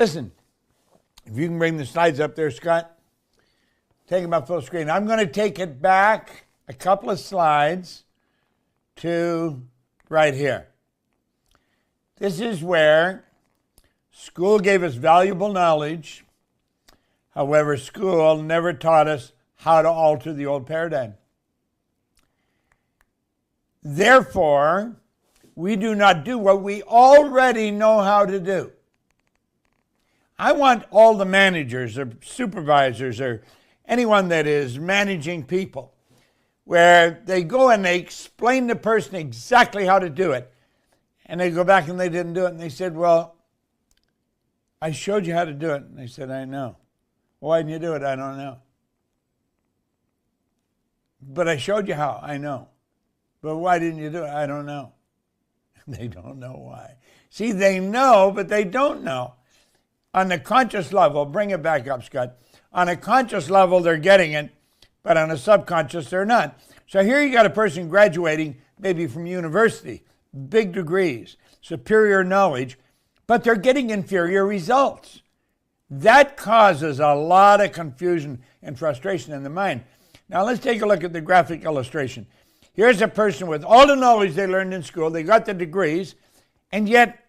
Listen, if you can bring the slides up there, Scott, take them up full screen. I'm going to take it back a couple of slides to right here. This is where school gave us valuable knowledge. However, school never taught us how to alter the old paradigm. Therefore, we do not do what we already know how to do. I want all the managers or supervisors or anyone that is managing people, where they go and they explain to the person exactly how to do it, and they go back and they didn't do it, and they said, well, I showed you how to do it. And they said, I know. Why didn't you do it? I don't know. But I showed you how. I know. But why didn't you do it? I don't know. They don't know why. See, they know, but they don't know. On the conscious level, bring it back up, Scott. On a conscious level, they're getting it, but on a subconscious, they're not. So here you got a person graduating maybe from university, big degrees, superior knowledge, but they're getting inferior results. That causes a lot of confusion and frustration in the mind. Now let's take a look at the graphic illustration. Here's a person with all the knowledge they learned in school, they got the degrees, and yet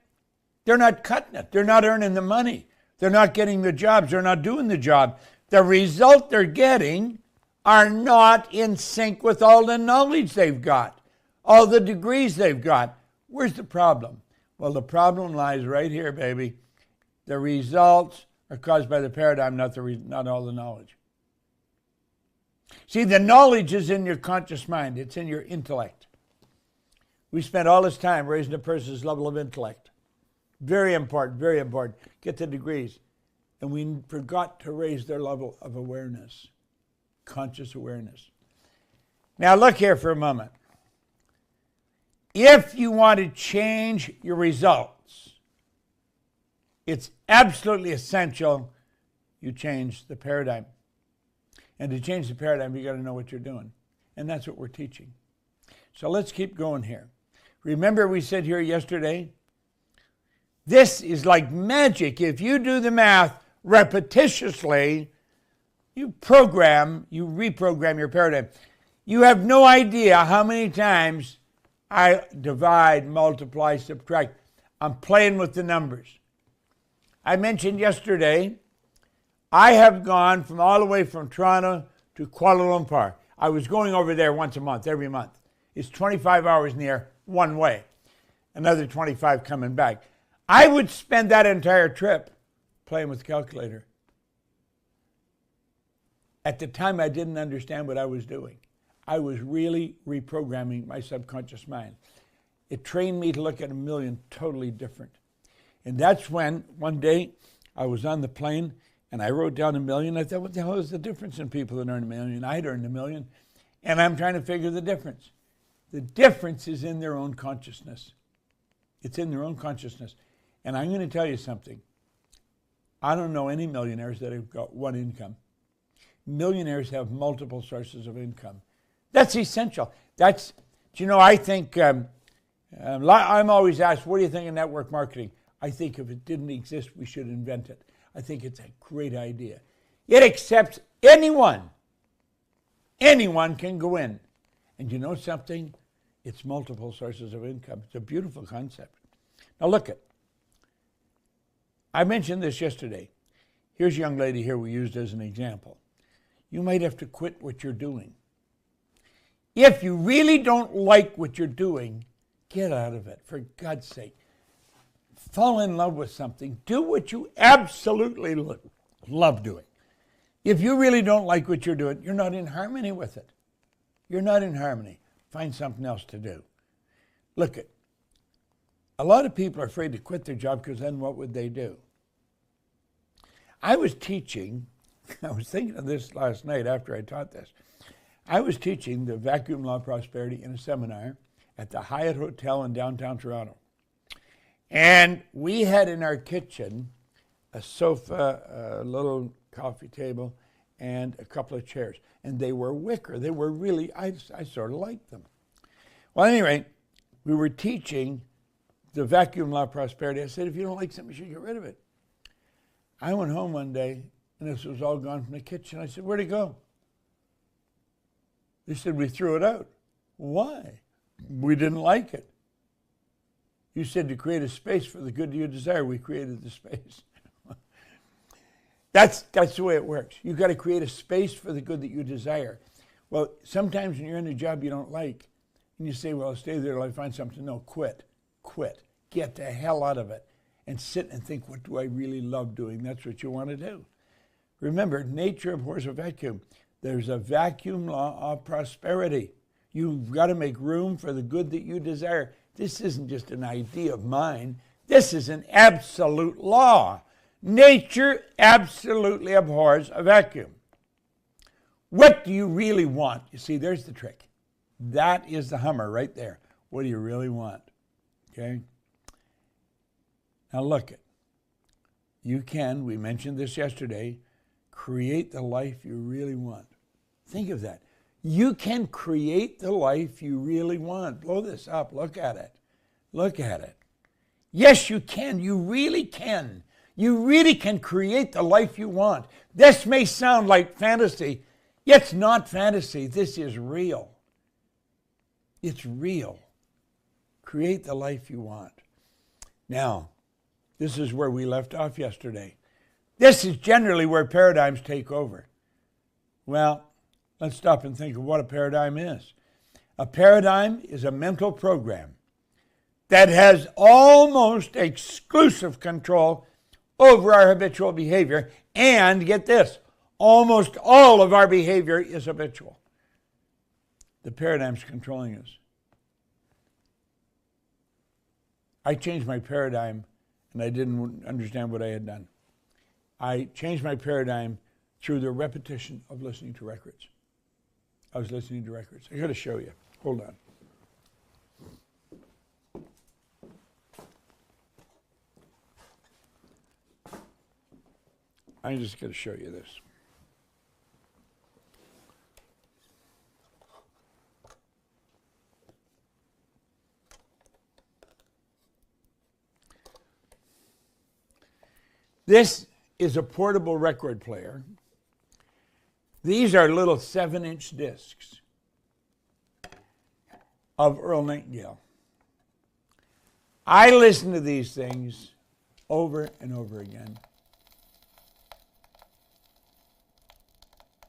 they're not cutting it. They're not earning the money. They're not getting the jobs. They're not doing the job. The result they're getting are not in sync with all the knowledge they've got, all the degrees they've got. Where's the problem? Well, the problem lies right here, baby. The results are caused by the paradigm, not all the knowledge. See, the knowledge is in your conscious mind. It's in your intellect. We spent all this time raising a person's level of intellect. Very important, very important. Get the degrees. And we forgot to raise their level of awareness, conscious awareness. Now look here for a moment. If you want to change your results, it's absolutely essential you change the paradigm. And to change the paradigm, you got to know what you're doing. And that's what we're teaching. So let's keep going here. Remember we said here yesterday, this is like magic. If you do the math repetitiously, you reprogram your paradigm. You have no idea how many times I divide, multiply, subtract. I'm playing with the numbers. I mentioned yesterday, I have gone from all the way from Toronto to Kuala Lumpur. I was going over there once a month, every month. It's 25 hours in the air, one way. Another 25 coming back. I would spend that entire trip playing with the calculator. At the time, I didn't understand what I was doing. I was really reprogramming my subconscious mind. It trained me to look at a million totally different. And that's when, one day, I was on the plane, and I wrote down a million. I thought, what the hell is the difference in people that earn a million? I'd earned a million, and I'm trying to figure the difference. The difference is in their own consciousness. It's in their own consciousness. And I'm going to tell you something. I don't know any millionaires that have got one income. Millionaires have multiple sources of income. That's essential. I think, I'm always asked, what do you think of network marketing? I think if it didn't exist, we should invent it. I think it's a great idea. It accepts anyone. Anyone can go in. And you know something? It's multiple sources of income. It's a beautiful concept. Now look at. I mentioned this yesterday. Here's a young lady here we used as an example. You might have to quit what you're doing. If you really don't like what you're doing, get out of it, for God's sake. Fall in love with something. Do what you absolutely love doing. If you really don't like what you're doing, you're not in harmony with it. You're not in harmony. Find something else to do. Look at. A lot of people are afraid to quit their job because then what would they do? I was thinking of this last night after I taught this. I was teaching the vacuum law of prosperity in a seminar at the Hyatt Hotel in downtown Toronto. And we had in our kitchen a sofa, a little coffee table, and a couple of chairs. And they were wicker. They were really, I sort of liked them. Well, anyway, we were teaching the vacuum law of prosperity. I said, if you don't like something, you should get rid of it. I went home one day, and this was all gone from the kitchen. I said, where'd it go? They said, we threw it out. Why? We didn't like it. You said to create a space for the good you desire. We created the space. That's the way it works. You've got to create a space for the good that you desire. Well, sometimes when you're in a job you don't like, and you say, well, I'll stay there till I find something. No, quit. Quit. Get the hell out of it. And sit and think, what do I really love doing? That's what you want to do. Remember, nature abhors a vacuum. There's a vacuum law of prosperity. You've got to make room for the good that you desire. This isn't just an idea of mine. This is an absolute law. Nature absolutely abhors a vacuum. What do you really want? You see, there's the trick. That is the Hummer right there. What do you really want? Okay? Now look it. You can, we mentioned this yesterday, create the life you really want. Think of that. You can create the life you really want. Blow this up. Look at it. Look at it. Yes, you can. You really can. You really can create the life you want. This may sound like fantasy. It's not fantasy. This is real. It's real. Create the life you want. Now, this is where we left off yesterday. This is generally where paradigms take over. Well, let's stop and think of what a paradigm is. A paradigm is a mental program that has almost exclusive control over our habitual behavior. And get this, almost all of our behavior is habitual. The paradigm's controlling us. I changed my paradigm and I didn't understand what I had done. I changed my paradigm through the repetition of listening to records. I was listening to records. I got to show you. Hold on. I'm just going to show you this. This is a portable record player. These are little 7-inch discs of Earl Nightingale. I listen to these things over and over again.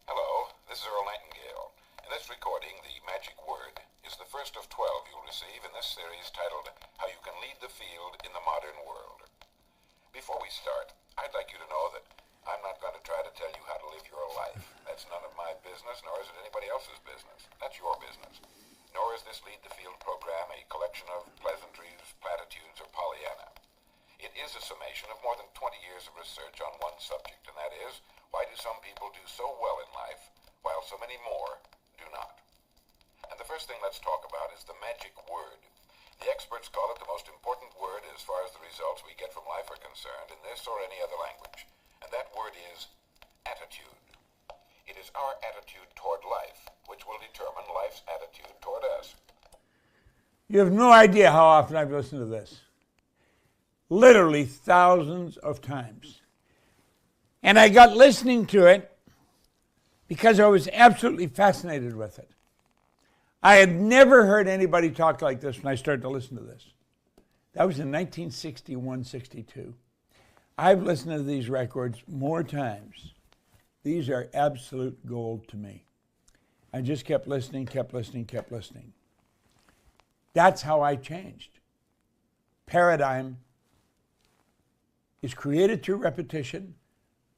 Hello, this is Earl Nightingale. In this recording, the magic word is the first of 12 you'll receive in this series titled How You Can Lead the Field in the Modern World. Before we start, I'd like you to know that I'm not going to try to tell you how to live your life. That's none of my business, nor is it anybody else's business. That's your business. Nor is this Lead the Field program a collection of pleasantries, platitudes, or Pollyanna. It is a summation of more than 20 years of research on one subject, and that is, why do some people do so well in life, while so many more do not? And the first thing let's talk about is the magic word. The experts call it the most important word as far as the results we get from life are concerned in this or any other language. And that word is attitude. It is our attitude toward life which will determine life's attitude toward us. You have no idea how often I've listened to this. Literally thousands of times. And I got listening to it because I was absolutely fascinated with it. I had never heard anybody talk like this when I started to listen to this. That was in 1961, 62. I've listened to these records more times. These are absolute gold to me. I just kept listening, kept listening, kept listening. That's how I changed. Paradigm is created through repetition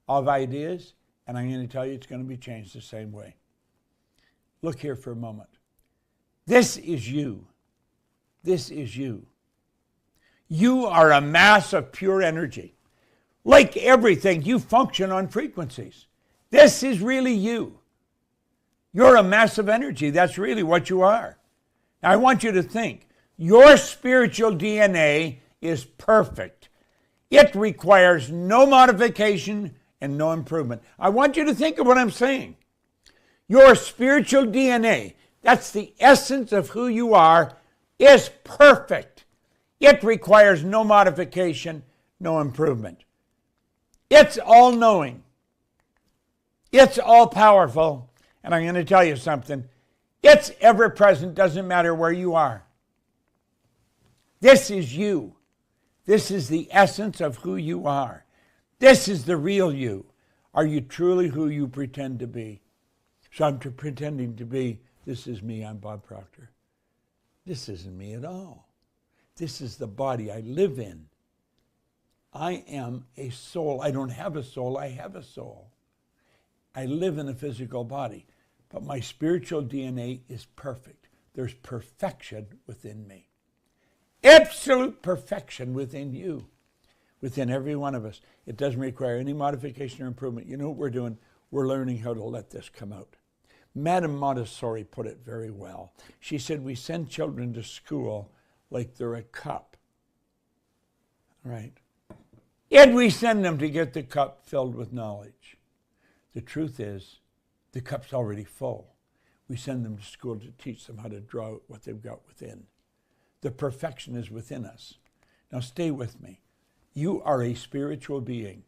of ideas, and I'm going to tell you it's going to be changed the same way. Look here for a moment. This is you. This is you. You are a mass of pure energy. Like everything, you function on frequencies. This is really you. You're a mass of energy. That's really what you are. Now, I want you to think. Your spiritual DNA is perfect. It requires no modification and no improvement. I want you to think of what I'm saying. Your spiritual DNA, that's the essence of who you are, is perfect. It requires no modification, no improvement. It's all-knowing. It's all-powerful. And I'm going to tell you something. It's ever-present, doesn't matter where you are. This is you. This is the essence of who you are. This is the real you. Are you truly who you pretend to be? So I'm pretending to be, this is me, I'm Bob Proctor. This isn't me at all. This is the body I live in. I am a soul. I don't have a soul, I have a soul. I live in a physical body, but my spiritual DNA is perfect. There's perfection within me. Absolute perfection within you, within every one of us. It doesn't require any modification or improvement. You know what we're doing? We're learning how to let this come out. Madame Montessori put it very well. She said, we send children to school like they're a cup, right? And we send them to get the cup filled with knowledge. The truth is, the cup's already full. We send them to school to teach them how to draw out what they've got within. The perfection is within us. Now stay with me. You are a spiritual being.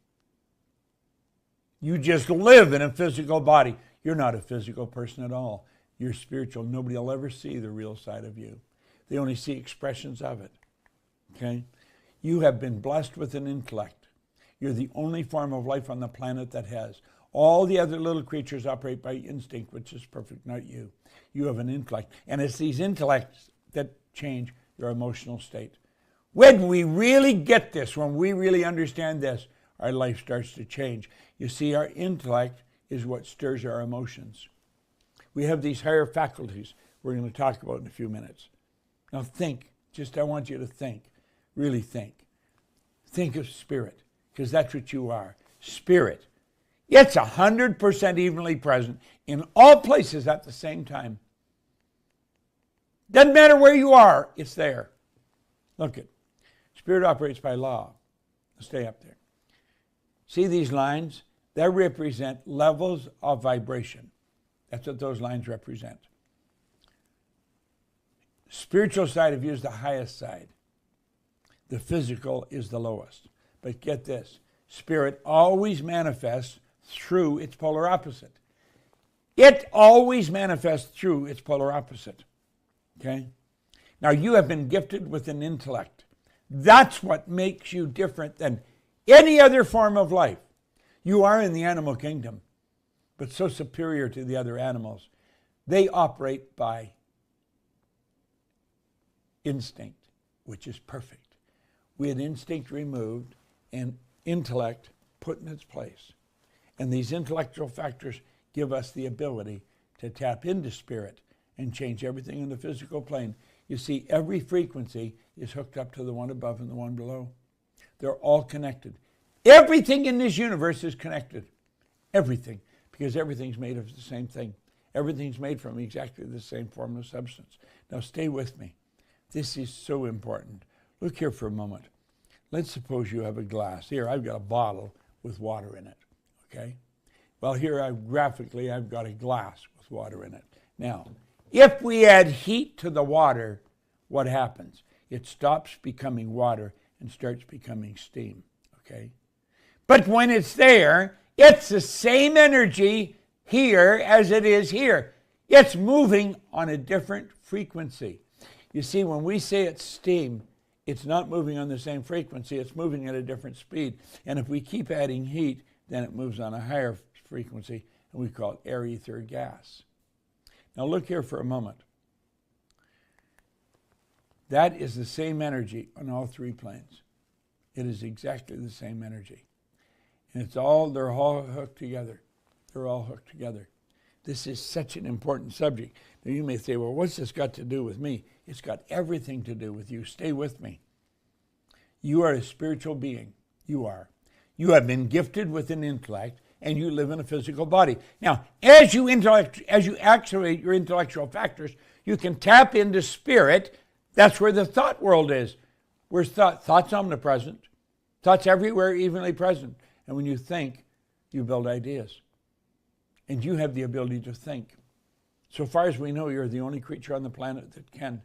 You just live in a physical body. You're not a physical person at all. You're spiritual. Nobody will ever see the real side of you. They only see expressions of it. Okay? You have been blessed with an intellect. You're the only form of life on the planet that has. All the other little creatures operate by instinct, which is perfect, not you. You have an intellect. And it's these intellects that change your emotional state. When we really get this, when we really understand this, our life starts to change. You see, our intellect is what stirs our emotions. We have these higher faculties we're going to talk about in a few minutes. Now think, I want you to think, really think. Think of spirit, because that's what you are. Spirit. It's 100% evenly present in all places at the same time. Doesn't matter where you are, it's there. Look it. Spirit operates by law. Stay up there. See these lines? They represent levels of vibration. That's what those lines represent. Spiritual side of you is the highest side. The physical is the lowest. But get this. Spirit always manifests through its polar opposite. It always manifests through its polar opposite. Okay? Now you have been gifted with an intellect. That's what makes you different than any other form of life. You are in the animal kingdom, but so superior to the other animals. They operate by instinct, which is perfect. We had instinct removed and intellect put in its place. And these intellectual factors give us the ability to tap into spirit and change everything in the physical plane. You see, every frequency is hooked up to the one above and the one below. They're all connected. Everything in this universe is connected. Everything. Because everything's made of the same thing. Everything's made from exactly the same form of substance. Now stay with me. This is so important. Look here for a moment. Let's suppose you have a glass. Here, I've got a bottle with water in it. Okay? Well, here I've got a glass with water in it. Now, if we add heat to the water, what happens? It stops becoming water and starts becoming steam. Okay? But when it's there, it's the same energy here as it is here. It's moving on a different frequency. You see, when we say it's steam, it's not moving on the same frequency. It's moving at a different speed. And if we keep adding heat, then it moves on a higher frequency, and we call it air, ether, gas. Now look here for a moment. That is the same energy on all three planes. It is exactly the same energy. And they're all hooked together. They're all hooked together. This is such an important subject. Now you may say, well, what's this got to do with me? It's got everything to do with you. Stay with me. You are a spiritual being. You are. You have been gifted with an intellect, and you live in a physical body. Now, as you activate your intellectual factors, you can tap into spirit. That's where the thought world is. Where's thought? Thought's omnipresent. Thought's everywhere, evenly present. And when you think, you build ideas. And you have the ability to think. So far as we know, you're the only creature on the planet that can.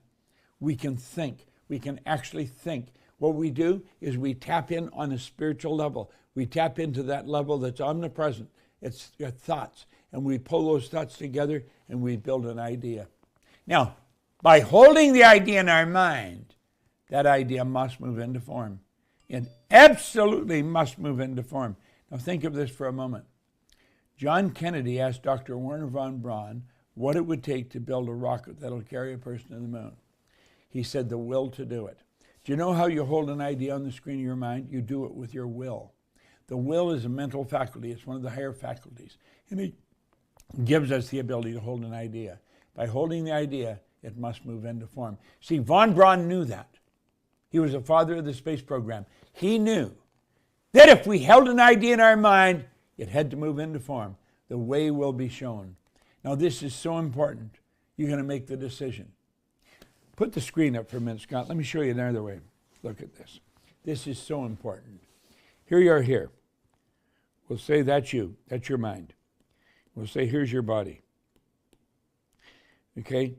We can think. We can actually think. What we do is we tap in on a spiritual level. We tap into that level that's omnipresent. It's your thoughts. And we pull those thoughts together and we build an idea. Now, by holding the idea in our mind, that idea must move into form. It absolutely must move into form. Now think of this for a moment. John Kennedy asked Dr. Wernher von Braun what it would take to build a rocket that'll carry a person to the moon. He said the will to do it. Do you know how you hold an idea on the screen of your mind? You do it with your will. The will is a mental faculty. It's one of the higher faculties. And it gives us the ability to hold an idea. By holding the idea, it must move into form. See, von Braun knew that. He was the father of the space program. He knew that if we held an idea in our mind, it had to move into form. The way will be shown. Now, this is so important. You're going to make the decision. Put the screen up for a minute, Scott. Let me show you another way. Look at this. This is so important. Here you are here. We'll say that's you. That's your mind. We'll say here's your body. Okay?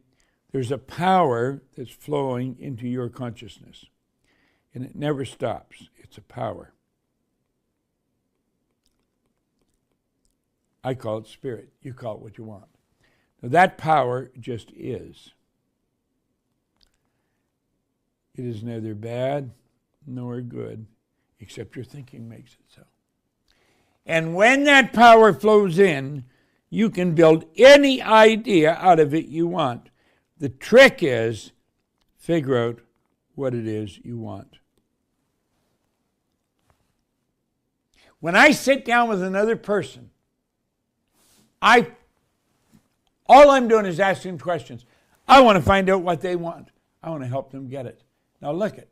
There's a power that's flowing into your consciousness. And it never stops. It's a power. I call it spirit. You call it what you want. Now that power just is. It is neither bad nor good, except your thinking makes it so. And when that power flows in, you can build any idea out of it you want. The trick is figure out what it is you want. When I sit down with another person, all I'm doing is asking questions. I want to find out what they want. I want to help them get it. Now look it.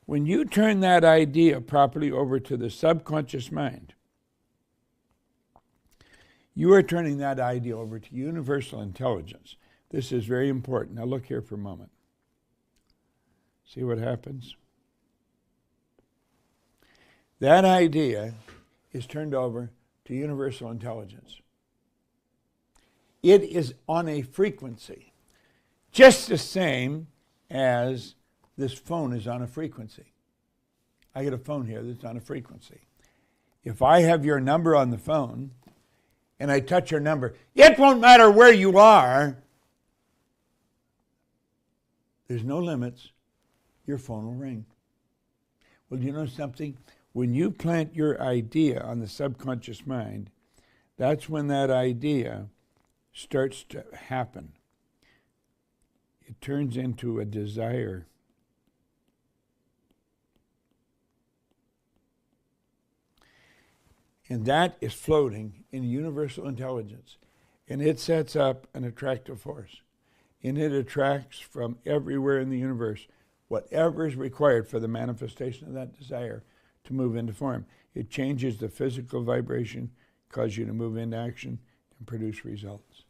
When you turn that idea properly over to the subconscious mind, you are turning that idea over to universal intelligence. This is very important. Now look here for a moment. See what happens? That idea is turned over to universal intelligence. It is on a frequency, just the same as this phone is on a frequency. I get a phone here that's on a frequency. If I have your number on the phone and I touch your number, it won't matter where you are. There's no limits. Your phone will ring. Well, do you know something? When you plant your idea on the subconscious mind, that's when that idea starts to happen. It turns into a desire. And that is floating in universal intelligence. And it sets up an attractive force. And it attracts from everywhere in the universe whatever is required for the manifestation of that desire to move into form. It changes the physical vibration, causes you to move into action, and produce results.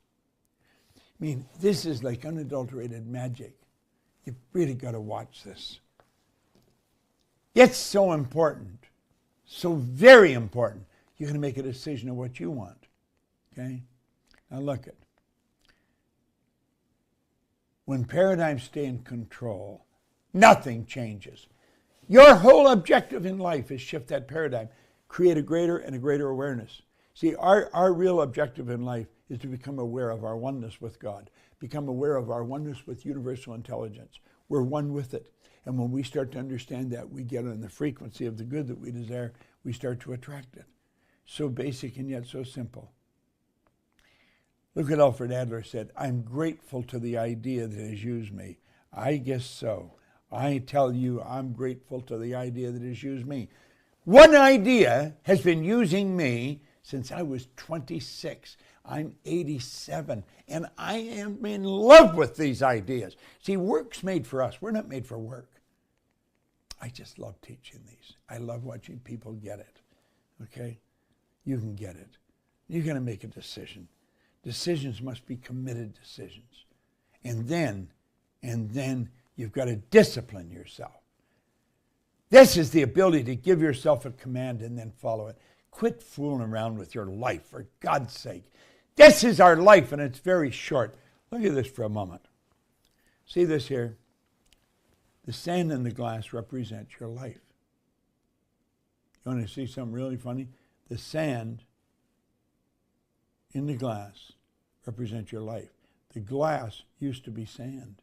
I mean, this is like unadulterated magic. You've really got to watch this. It's so important, so very important. You're going to make a decision of what you want. Okay? Now look at. When paradigms stay in control, nothing changes. Your whole objective in life is shift that paradigm, create a greater and a greater awareness. See, our real objective in life is to become aware of our oneness with God, become aware of our oneness with universal intelligence. We're one with it. And when we start to understand that, we get on the frequency of the good that we desire, we start to attract it. So basic and yet so simple. Look what Alfred Adler said. I'm grateful to the idea that has used me. I guess so. I tell you, I'm grateful to the idea that has used me. One idea has been using me since I was 26. I'm 87, and I am in love with these ideas. See, work's made for us. We're not made for work. I just love teaching these. I love watching people get it. Okay? You can get it. You're going to make a decision. Decisions must be committed decisions. And then you've got to discipline yourself. This is the ability to give yourself a command and then follow it. Quit fooling around with your life, for God's sake. This is our life, and it's very short. Look at this for a moment. See this here? The sand in the glass represents your life. You want to see something really funny? The sand in the glass represents your life. The glass used to be sand.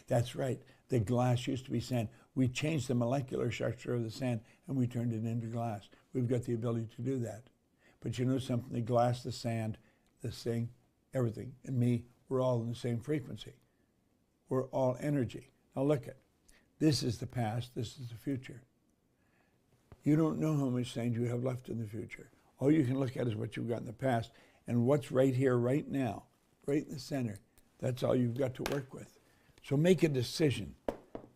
That's right. The glass used to be sand. We changed the molecular structure of the sand and we turned it into glass. We've got the ability to do that. But you know something? The glass, the sand, this thing, everything, and me, we're all in the same frequency. We're all energy. Now look at, this is the past, this is the future. You don't know how much sand you have left in the future. All you can look at is what you've got in the past and what's right here, right now, right in the center. That's all you've got to work with. So make a decision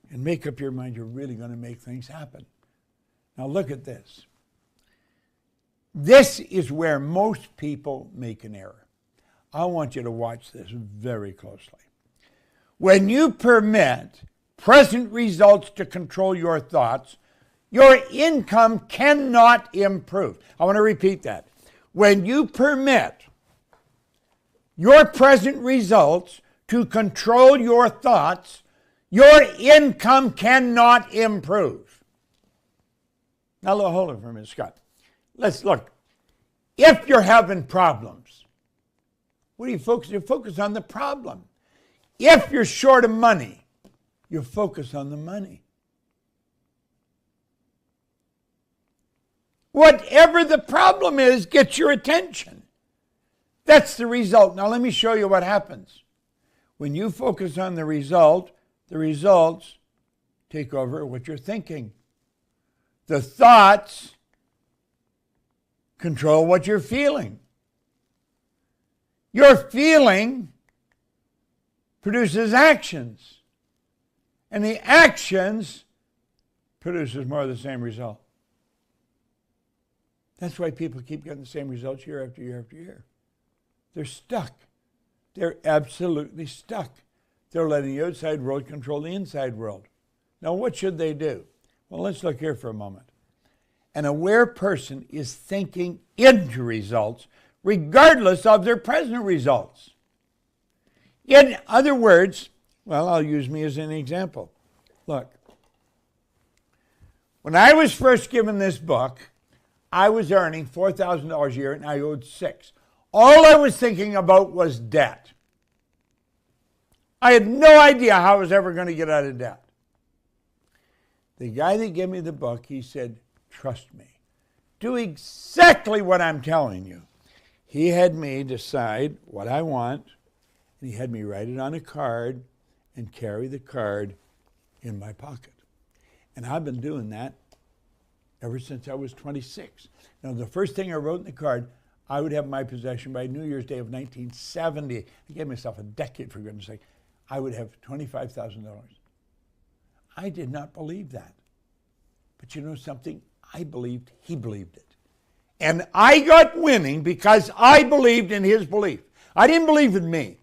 and make up your mind you're really going to make things happen. Now look at this. This is where most people make an error. I want you to watch this very closely. When you permit present results to control your thoughts, your income cannot improve. I want to repeat that. When you permit your present results to control your thoughts, your income cannot improve. Now, hold it for a minute, Scott. Let's look. If you're having problems, what do you focus? You focus on the problem. If you're short of money, you focus on the money. Whatever the problem is, gets your attention. That's the result. Now let me show you what happens. When you focus on the results take over what you're thinking. The thoughts control what you're feeling. Your feeling produces actions. And the actions produces more of the same result. That's why people keep getting the same results year after year after year. They're stuck. They're absolutely stuck. They're letting the outside world control the inside world. Now, what should they do? Well, let's look here for a moment. An aware person is thinking into results regardless of their present results. In other words, well, I'll use me as an example. Look, when I was first given this book, I was earning $4,000 a year and I owed $6,000. All I was thinking about was debt. I had no idea how I was ever going to get out of debt. The guy that gave me the book, he said, trust me. Do exactly what I'm telling you. He had me decide what I want, and he had me write it on a card and carry the card in my pocket. And I've been doing that ever since I was 26. Now, the first thing I wrote in the card, I would have in my possession by New Year's Day of 1970. I gave myself a decade, for goodness sake. I would have $25,000. I did not believe that. But you know something? I believed he believed it. And I got winning because I believed in his belief. I didn't believe in me.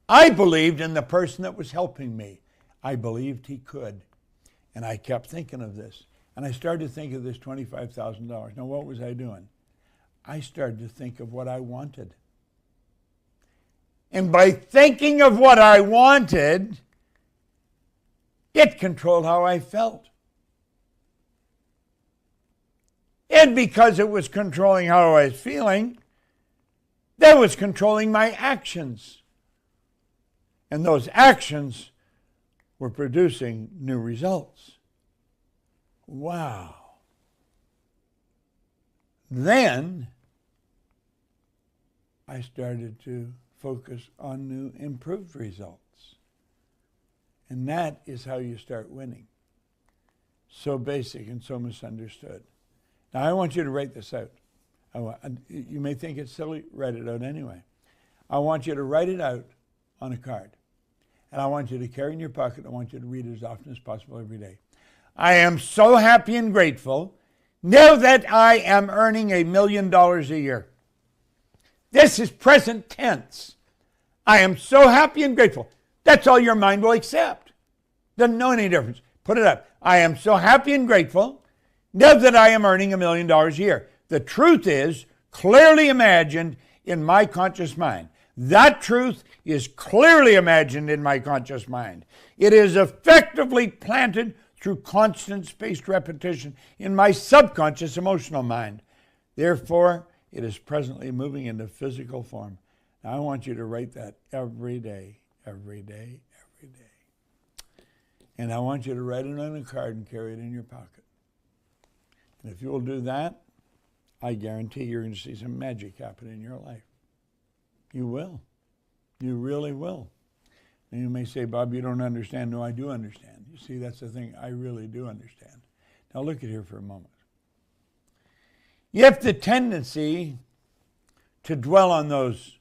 I believed in the person that was helping me. I believed he could. And I kept thinking of this. And I started to think of this $25,000. Now, what was I doing? I started to think of what I wanted. And by thinking of what I wanted, it controlled how I felt. And because it was controlling how I was feeling, that was controlling my actions. And those actions were producing new results. Wow. Then I started to focus on new improved results. And that is how you start winning. So basic and so misunderstood. Now I want you to write this out. You may think it's silly, write it out anyway. I want you to write it out on a card. And I want you to carry it in your pocket. I want you to read it as often as possible every day. I am so happy and grateful now that I am earning $1 million a year. This is present tense. I am so happy and grateful. That's all your mind will accept. Doesn't know any difference. Put it up. I am so happy and grateful now that I am earning $1 million a year. The truth is clearly imagined in my conscious mind. That truth is clearly imagined in my conscious mind. It is effectively planted through constant spaced repetition in my subconscious emotional mind. Therefore, it is presently moving into physical form. Now, I want you to write that every day, every day, every day. And I want you to write it on a card and carry it in your pocket. And if you'll do that, I guarantee you're going to see some magic happen in your life. You will. You really will. And you may say, Bob, you don't understand. No, I do understand. You see, that's the thing. I really do understand. Now look at here for a moment. If the tendency to dwell on those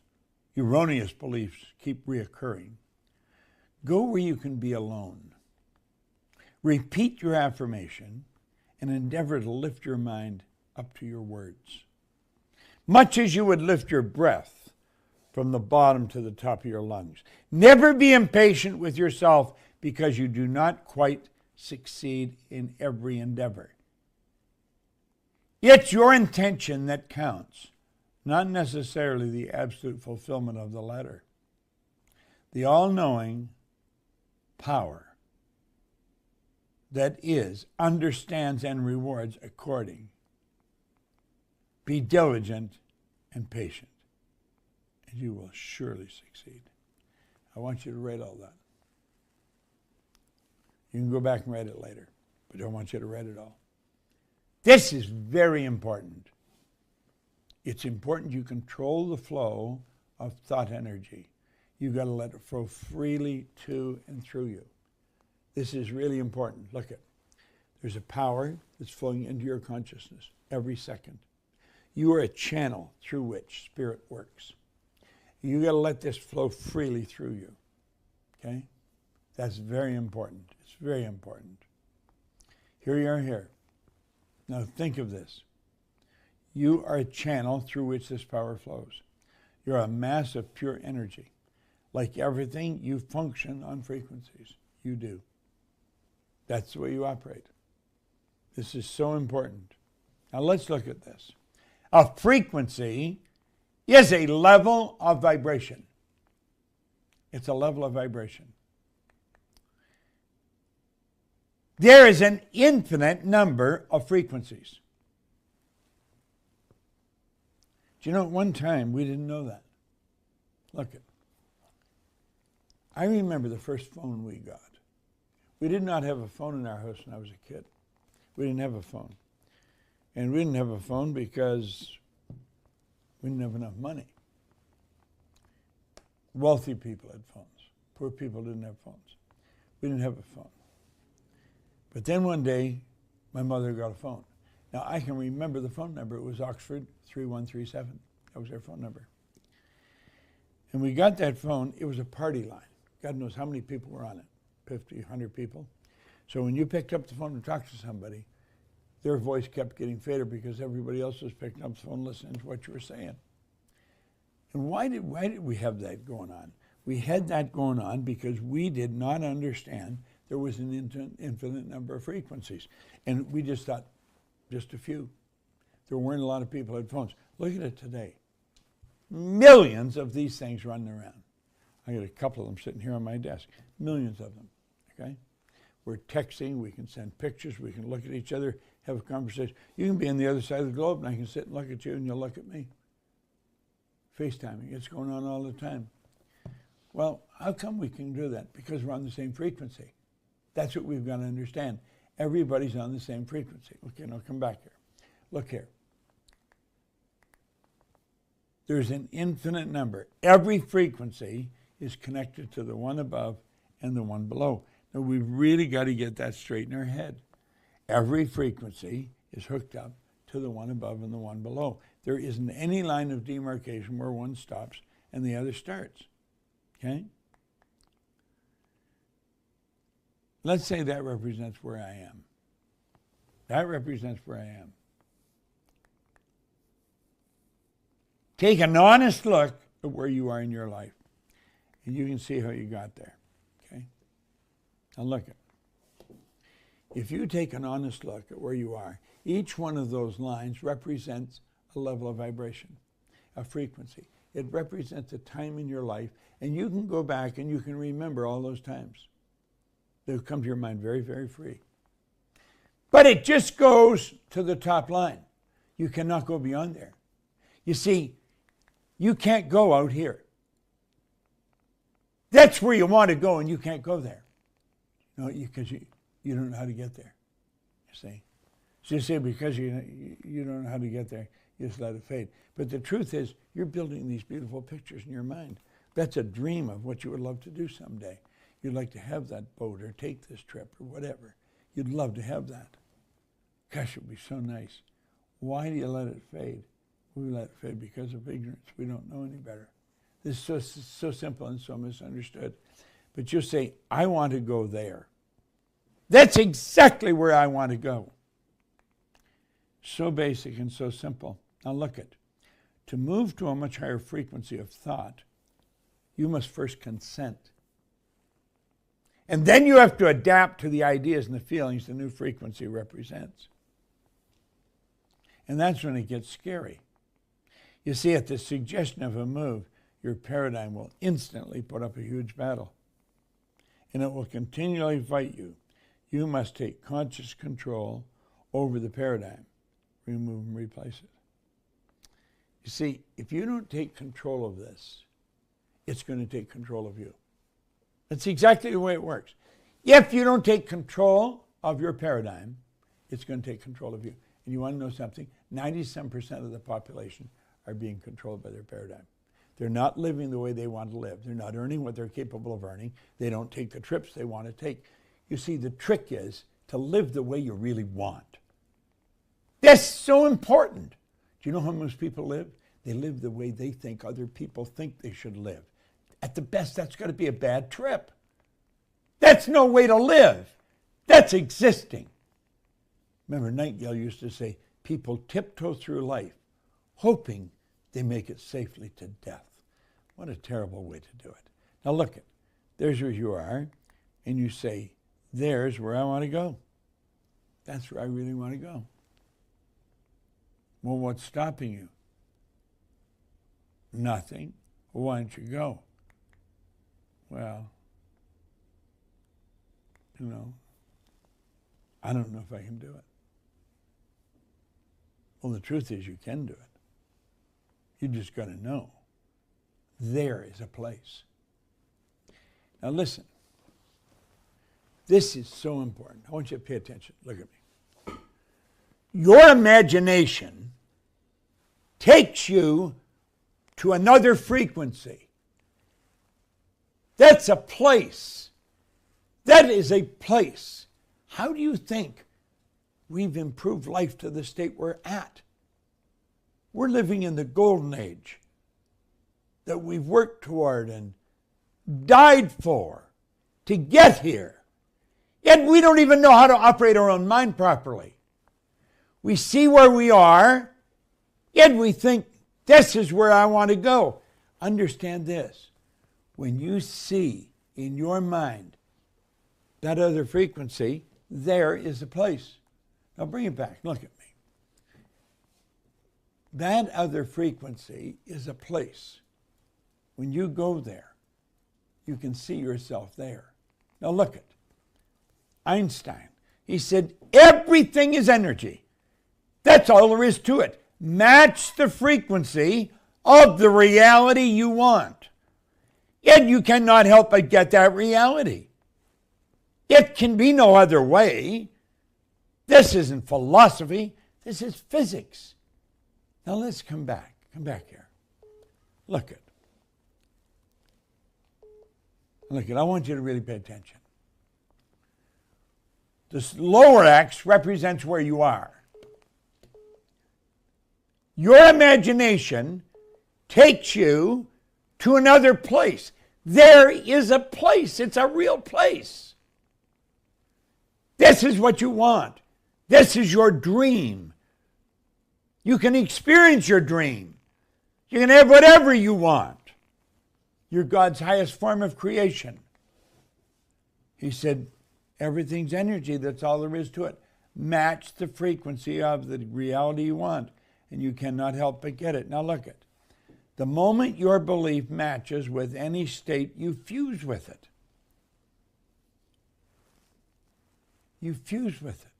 erroneous beliefs keep reoccurring, go where you can be alone. Repeat your affirmation and endeavor to lift your mind up to your words, much as you would lift your breath from the bottom to the top of your lungs. Never be impatient with yourself because you do not quite succeed in every endeavor. It's your intention that counts, not necessarily the absolute fulfillment of the letter. The all-knowing power that is, understands and rewards according. Be diligent and patient, and you will surely succeed. I want you to write all that. You can go back and write it later, but I want you to write it all. This is very important. It's important you control the flow of thought energy. You've got to let it flow freely to and through you. This is really important. Look at, there's a power that's flowing into your consciousness every second. You are a channel through which spirit works. You got to let this flow freely through you. Okay? That's very important. It's very important. Here you are here. Now think of this. You are a channel through which this power flows. You're a mass of pure energy. Like everything, you function on frequencies. You do. That's the way you operate. This is so important. Now let's look at this. A frequency is a level of vibration. It's a level of vibration. There is an infinite number of frequencies. Do you know, at one time we didn't know that. Look at. I remember the first phone we got. We did not have a phone in our house when I was a kid. We didn't have a phone. And we didn't have a phone because we didn't have enough money. Wealthy people had phones. Poor people didn't have phones. We didn't have a phone. But then one day, my mother got a phone. Now, I can remember the phone number. It was Oxford 3137. That was our phone number. And we got that phone. It was a party line. God knows how many people were on it. 50, 100 people. So when you picked up the phone to talk to somebody, their voice kept getting fader because everybody else was picking up the phone listening to what you were saying. And why did we have that going on? We had that going on because we did not understand there was an infinite number of frequencies. And we just thought, just a few. There weren't a lot of people who had phones. Look at it today. Millions of these things running around. I got a couple of them sitting here on my desk. Millions of them, okay? We're texting, we can send pictures, we can look at each other, have a conversation. You can be on the other side of the globe and I can sit and look at you and you'll look at me. FaceTiming, it's going on all the time. Well, how come we can do that? Because we're on the same frequency. That's what we've got to understand. Everybody's on the same frequency. Okay, now come back here. Look here. There's an infinite number. Every frequency is connected to the one above and the one below. Now, we've really got to get that straight in our head. Every frequency is hooked up to the one above and the one below. There isn't any line of demarcation where one stops and the other starts. Okay? Let's say that represents where I am. That represents where I am. Take an honest look at where you are in your life, and you can see how you got there. Okay? Now look at. If you take an honest look at where you are, each one of those lines represents a level of vibration, a frequency. It represents a time in your life, and you can go back and you can remember all those times. They'll come to your mind very, very free. But it just goes to the top line. You cannot go beyond there. You see, you can't go out here. That's where you want to go, and you can't go there. No, because you don't know how to get there. You see? So you say because you don't know how to get there, you just let it fade. But the truth is, you're building these beautiful pictures in your mind. That's a dream of what you would love to do someday. You'd like to have that boat or take this trip or whatever. You'd love to have that. Gosh, it would be so nice. Why do you let it fade? We let it fade because of ignorance. We don't know any better. This is so simple and so misunderstood. But you say, I want to go there. That's exactly where I want to go. So basic and so simple. Now look at, to move to a much higher frequency of thought, you must first consent. And then you have to adapt to the ideas and the feelings the new frequency represents. And that's when it gets scary. You see, at the suggestion of a move, your paradigm will instantly put up a huge battle. And it will continually fight you. You must take conscious control over the paradigm. Remove and replace it. You see, if you don't take control of this, it's going to take control of you. That's exactly the way it works. If you don't take control of your paradigm, it's going to take control of you. And you want to know something? 97% of the population are being controlled by their paradigm. They're not living the way they want to live. They're not earning what they're capable of earning. They don't take the trips they want to take. You see, the trick is to live the way you really want. That's so important. Do you know how most people live? They live the way they think other people think they should live. At the best, that's got to be a bad trip. That's no way to live. That's existing. Remember, Nightingale used to say, people tiptoe through life, hoping they make it safely to death. What a terrible way to do it. Now look, there's where you are, and you say, there's where I want to go. That's where I really want to go. Well, what's stopping you? Nothing. Well, why don't you go? Well, I don't know if I can do it. Well, the truth is you can do it. You just got to know. There is a place. Now listen. This is so important. I want you to pay attention. Look at me. Your imagination takes you to another frequency. That's a place. That is a place. How do you think we've improved life to the state we're at? We're living in the golden age that we've worked toward and died for to get here. Yet we don't even know how to operate our own mind properly. We see where we are, yet we think, this is where I want to go. Understand this. When you see in your mind that other frequency, there is a place. Now bring it back. Look at me. That other frequency is a place. When you go there, you can see yourself there. Now look at Einstein. He said, everything is energy. That's all there is to it. Match the frequency of the reality you want. Yet you cannot help but get that reality. It can be no other way. This isn't philosophy. This is physics. Now let's come back. Come back here. Look it. Look it. I want you to really pay attention. This lower X represents where you are. Your imagination takes you to another place. There is a place. It's a real place. This is what you want. This is your dream. You can experience your dream. You can have whatever you want. You're God's highest form of creation. He said, everything's energy. That's all there is to it. Match the frequency of the reality you want, and you cannot help but get it. Now look at. The moment your belief matches with any state, you fuse with it. You fuse with it.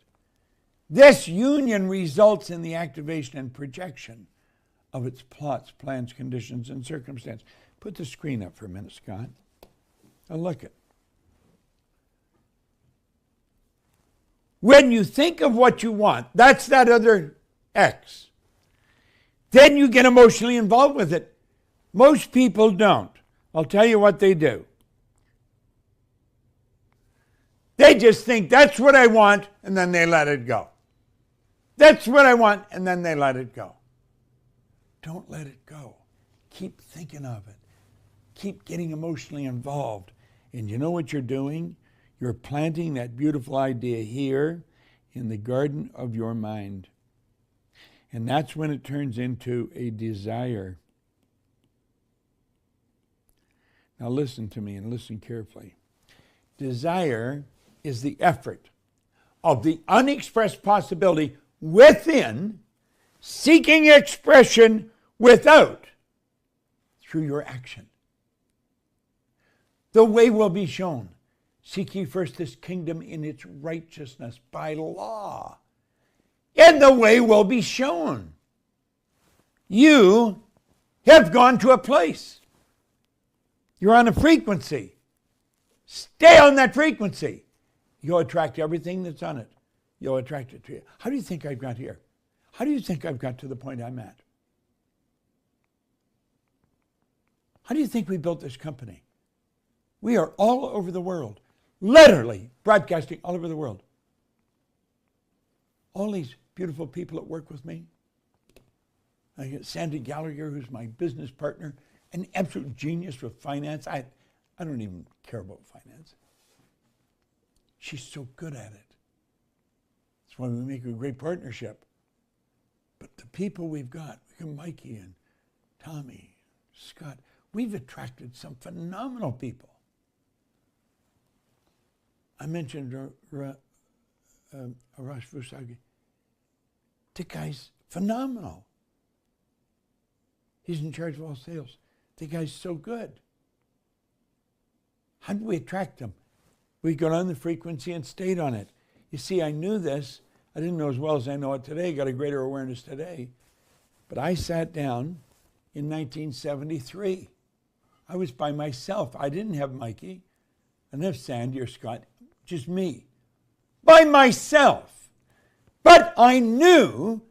This union results in the activation and projection of its plots, plans, conditions, and circumstances. Put the screen up for a minute, Scott. Now look at. When you think of what you want, that's that other X. Then you get emotionally involved with it. Most people don't. I'll tell you what they do. They just think that's what I want, and then they let it go. That's what I want, and then they let it go. Don't let it go. Keep thinking of it. Keep getting emotionally involved. And you know what you're doing? You're planting that beautiful idea here in the garden of your mind. And that's when it turns into a desire. Now listen to me and listen carefully. Desire is the effort of the unexpressed possibility within, seeking expression without, through your action. The way will be shown. Seek ye first this kingdom in its righteousness by law, and the way will be shown. You have gone to a place. You're on a frequency. Stay on that frequency. You'll attract everything that's on it. You'll attract it to you. How do you think I've got here? How do you think I've got to the point I'm at? How do you think we built this company? We are all over the world, literally broadcasting all over the world. All these beautiful people that work with me. I got Sandy Gallagher, who's my business partner, an absolute genius with finance. I don't even care about finance. She's so good at it. That's why we make a great partnership. But the people we've got Mikey and Tommy, Scott, we've attracted some phenomenal people. I mentioned Arash Vusagi. The guy's phenomenal. He's in charge of all sales. The guy's so good. How did we attract him? We got on the frequency and stayed on it. You see, I knew this. I didn't know as well as I know it today. Got a greater awareness today. But I sat down in 1973. I was by myself. I didn't have Mikey. I didn't have Sandy or Scott. Just me. By myself. But I knew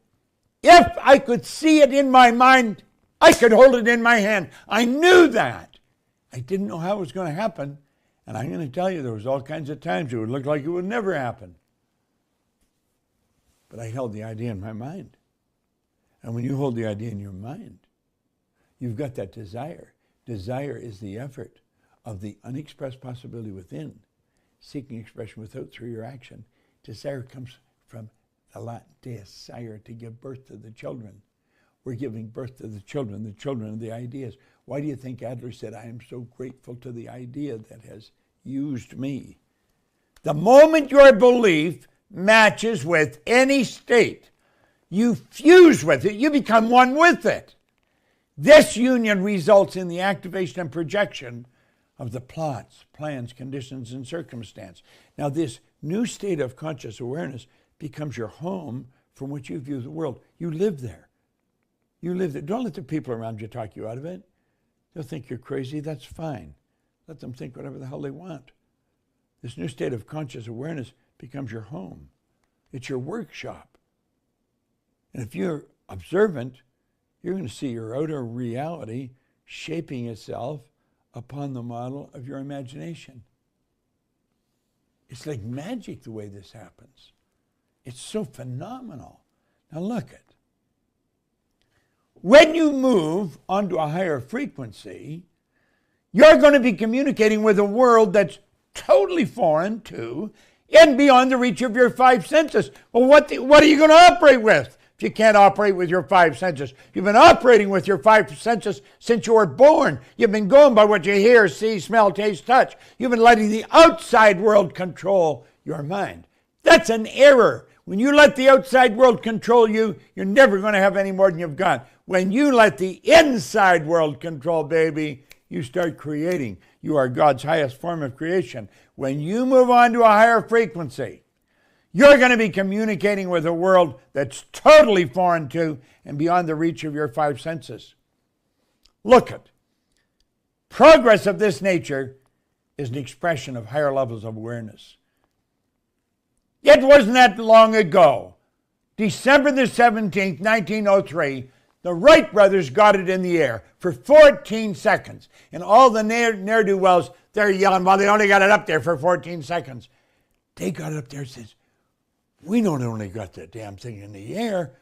if I could see it in my mind, I could hold it in my hand. I knew that. I didn't know how it was going to happen. And I'm going to tell you, there was all kinds of times it would look like it would never happen. But I held the idea in my mind. And when you hold the idea in your mind, you've got that desire. Desire is the effort of the unexpressed possibility within, seeking expression without through your action. Desire comes from the Latin desire, to give birth to the children. We're giving birth to the children of the ideas. Why do you think Adler said, I am so grateful to the idea that has used me? The moment your belief matches with any state, you fuse with it, you become one with it. This union results in the activation and projection of the plots, plans, conditions, and circumstance. Now, this new state of conscious awareness becomes your home from which you view the world. You live there. You live there. Don't let the people around you talk you out of it. They'll think you're crazy. That's fine. Let them think whatever the hell they want. This new state of conscious awareness becomes your home. It's your workshop. And if you're observant, you're going to see your outer reality shaping itself upon the model of your imagination. It's like magic the way this happens. It's so phenomenal. Now look it. When you move onto a higher frequency, you're going to be communicating with a world that's totally foreign to and beyond the reach of your five senses. Well, what are you going to operate with if you can't operate with your five senses? You've been operating with your five senses since you were born. You've been going by what you hear, see, smell, taste, touch. You've been letting the outside world control your mind. That's an error. When you let the outside world control you, you're never going to have any more than you've got. When you let the inside world control, baby, you start creating. You are God's highest form of creation. When you move on to a higher frequency, You're going to be communicating with a world that's totally foreign to and beyond the reach of your five senses. Look at progress of this nature is an expression of higher levels of awareness. It wasn't that long ago, December the 17th, 1903, the Wright brothers got it in the air for 14 seconds. And all the ne'er-do-wells, they're yelling, well, they only got it up there for 14 seconds. They got it up there and says, we not only got the damn thing in the air,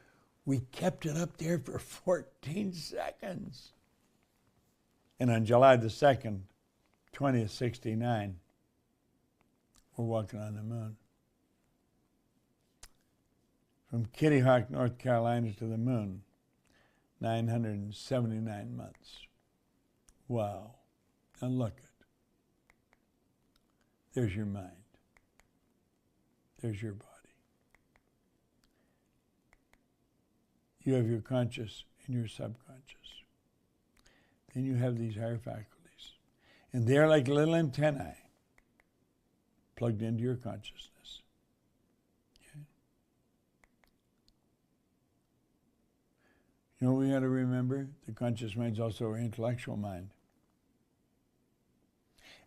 we kept it up there for 14 seconds. And on July the 2nd, 2069, we're walking on the moon. From Kitty Hawk, North Carolina to the moon, 979 months. Wow. Now look at. There's your mind. There's your body. You have your conscious and your subconscious. Then you have these higher faculties. And they're like little antennae plugged into your consciousness. Okay? You know what we got to remember? The conscious mind is also our intellectual mind.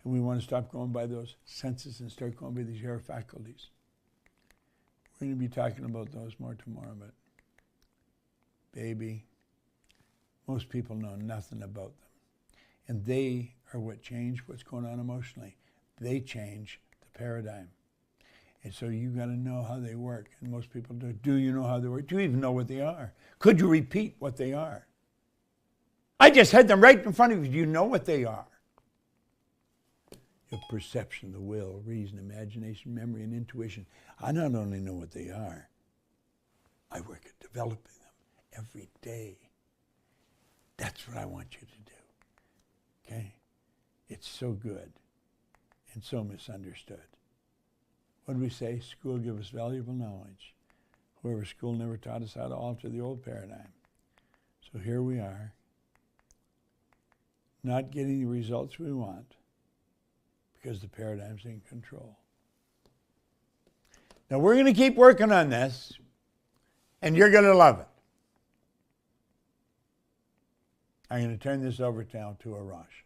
And we want to stop going by those senses and start going by these higher faculties. We're going to be talking about those more tomorrow, but baby, most people know nothing about them. And they are what change what's going on emotionally. They change the paradigm. And so you got to know how they work. And most people do. Do you know how they work? Do you even know what they are? Could you repeat what they are? I just had them right in front of you. Do you know what they are? Your perception, the will, reason, imagination, memory, and intuition. I not only know what they are, I work at developing them every day. That's what I want you to do. Okay? It's so good and so misunderstood. What do we say? School gives us valuable knowledge. However, school never taught us how to alter the old paradigm. So here we are, not getting the results we want because the paradigm's in control. Now we're going to keep working on this, and you're going to love it. I'm going to turn this over now to Arash.